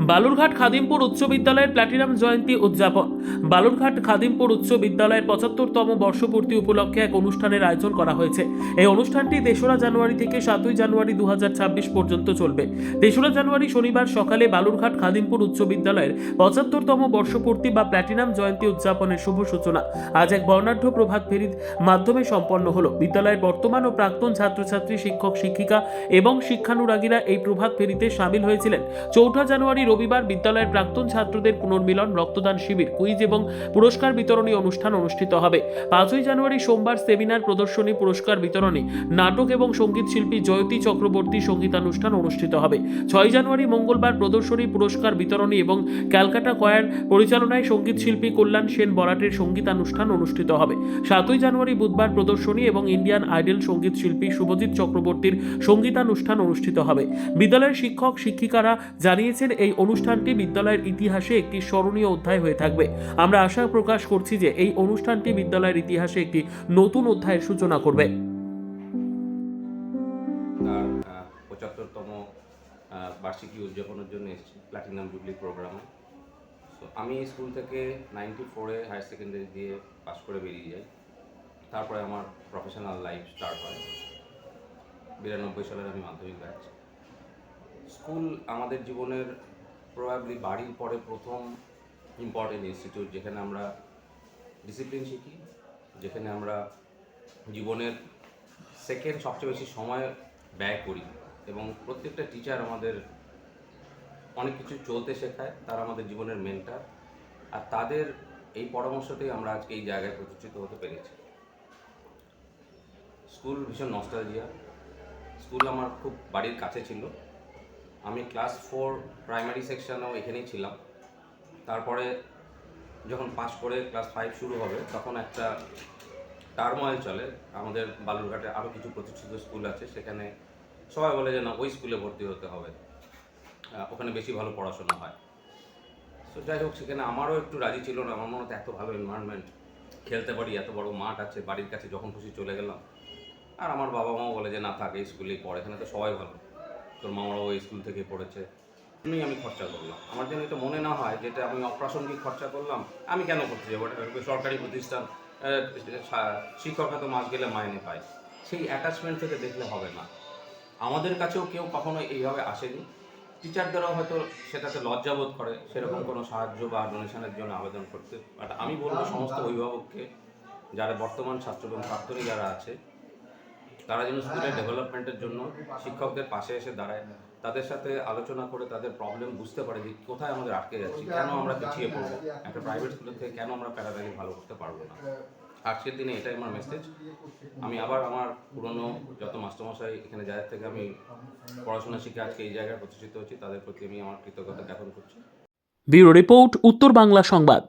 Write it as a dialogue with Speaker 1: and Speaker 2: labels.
Speaker 1: বালুরঘাট খাদিমপুর উচ্চ বিদ্যালয়ের প্ল্যাটিনাম জয়ন্তী উদযাপন। বালুরঘাট খাদিমপুর উচ্চ বিদ্যালয়ের ৭৫তম বর্ষপূর্তি উপলক্ষে এক অনুষ্ঠানের আয়োজন করা হয়েছে। এই অনুষ্ঠানটি ৩রা জানুয়ারি থেকে ৭ই জানুয়ারি ২০২৬ পর্যন্ত চলবে। ৩রা জানুয়ারি শনিবার সকালে বালুরঘাট খাদিমপুর উচ্চ বিদ্যালয়ের ৭৫তম বর্ষপূর্তি বা প্ল্যাটিনাম জয়ন্তী উদযাপনের শুভ সূচনা আজ এক বর্ণাঢ্য প্রভাত ফেরির মাধ্যমে সম্পন্ন হলো। বিদ্যালয়ের বর্তমান ও প্রাক্তন ছাত্রছাত্রী, শিক্ষক শিক্ষিকা এবং শিক্ষানুরাগীরা এই প্রভাত ফেরিতে সামিল হয়েছিলেন। ৪ঠা জানুয়ারি রবিবার বিদ্যালয়ের প্রাক্তন ছাত্রদের পুনর্মিলন, রক্তদান শিবির, কুইজ এবং পুরস্কার বিতরণী অনুষ্ঠান অনুষ্ঠিত হবে। ৫ই জানুয়ারি সোমবার সেমিনার, প্রদর্শনী, পুরস্কার বিতরণী, নাটক এবং সঙ্গীত শিল্পী জয়তী চক্রবর্তী সঙ্গীতানুষ্ঠান অনুষ্ঠিত হবে। ৬ জানুয়ারি মঙ্গলবার প্রদর্শনী, পুরস্কার বিতরণী এবং ক্যালকাটা কয়ার পরিচালনায় সঙ্গীত শিল্পী কল্যাণ সেন বরাটের সঙ্গীতানুষ্ঠান অনুষ্ঠিত হবে। ৭ই জানুয়ারি বুধবার প্রদর্শনী এবং ইন্ডিয়ান আইডল সঙ্গীত শিল্পী শুভজিৎ চক্রবর্তীর সঙ্গীতানুষ্ঠান অনুষ্ঠিত হবে। বিদ্যালয়ের শিক্ষক শিক্ষিকারা জানিয়েছেন এই অনুষ্ঠানটি বিদ্যালয়ের ইতিহাসে একটি স্মরণীয় অধ্যায় হয়ে থাকবে। আমরা আশা প্রকাশ করছি যে এই অনুষ্ঠানটি বিদ্যালয়ের ইতিহাসে একটি নতুন অধ্যায়ের সূচনা করবে।
Speaker 2: তার ৭৫তম বার্ষিকী উদযাপনের জন্য এসেছি প্ল্যাটিনাম জুবলি প্রোগ্রামে। তো আমি স্কুল থেকে 94-এ হায়ার সেকেন্ডারি দিয়ে পাস করে বেরিয়ে যাই। তারপরে আমার প্রফেশনাল লাইফ স্টার্ট হয়। ৯২ সালের আমি মাধ্যমিক ব্যাচ। স্কুল আমাদের জীবনের প্রবাবলি বাড়ির পরে প্রথম ইম্পর্টেন্ট ইনস্টিটিউট, যেখানে আমরা ডিসিপ্লিন শিখি, যেখানে আমরা জীবনের সেকেন্ড সবচেয়ে বেশি সময় ব্যয় করি এবং প্রত্যেকটা টিচার আমাদের অনেক কিছু চলতে শেখায়। তারা আমাদের জীবনের মেন্টর, আর তাদের এই পরামর্শতেই আমরা আজকে এই জায়গায় প্রতিষ্ঠিত হতে পেরেছি। স্কুল ভীষণ নস্টালজিয়া। স্কুল আমার খুব বাড়ির কাছে ছিল। আমি ক্লাস 4 প্রাইমারি সেকশনেও এখানেই ছিলাম। তারপরে যখন পাস করে ক্লাস 5 শুরু হবে, তখন একটা টার্মোয়েল চলে। আমাদের বালুরঘাটে আরও কিছু প্রতিষ্ঠিত স্কুল আছে, সেখানে সবাই বলে যে না, ওই স্কুলে ভর্তি হতে হবে, ওখানে বেশি ভালো পড়াশোনা হয়। সো যাই হোক, সেখানে আমারও একটু রাজি ছিল না। আমার মনে হতো এত ভালো এনভায়রনমেন্ট, খেলতে পারি, এত বড় মাঠ আছে, বাড়ির কাছে, যখন খুশি চলে গেলাম। আর আমার বাবা মাও বলে যে না, থাক, এই স্কুলেই পড়ে, এখানে তো সবাই ভালো, তোর মামারাও এই স্কুল থেকে পড়েছে। আমি খরচা করলাম। আমার যেন এটা মনে না হয় যেটা আমি অপ্রাসঙ্গিক খরচা করলাম। আমি কেন করতে যাবো? এটা সরকারি প্রতিষ্ঠান, শিক্ষকরা তো মাস গেলে মাইনে পায়। সেই অ্যাটাচমেন্ট থেকে দেখলে হবে না। আমাদের কাছেও কেউ কখনো এইভাবে আসেনি। টিচারদেরও হয়তো সেটাতে লজ্জাবোধ করে সেরকম কোনো সাহায্য বা ডোনেশনের জন্য আবেদন করতে। বাট আমি বলবো সমস্ত অভিভাবককে, যারা বর্তমান ছাত্র এবং প্রাক্তনী যারা আছে, তারা যেন স্কুলের ডেভেলপমেন্টের জন্য শিক্ষকদের পাশে এসে দাঁড়ায়, তাদের সাথে আলোচনা করে তাদের প্রবলেম বুঝতে পারে যে কোথায় আমাদের আটকে যাচ্ছি, কেন আমরা পিছিয়ে পড়বো, একটা প্রাইভেট স্কুলের থেকে কেন আমরা প্যারাডাইম ভালো করতে পারবো না। আজকের দিনে এটাই আমার মেসেজ। আমি আবার আমার পুরনো যত মাস্টারমশাই এখানে যাদের থেকে আমি পড়াশোনা শিখে আজকে এই জায়গায় প্রতিষ্ঠিত হচ্ছি, তাদের প্রতি আমি আমার কৃতজ্ঞতা জ্ঞাপন করছি।
Speaker 1: ব্যুরো রিপোর্ট, উত্তর বাংলা সংবাদ।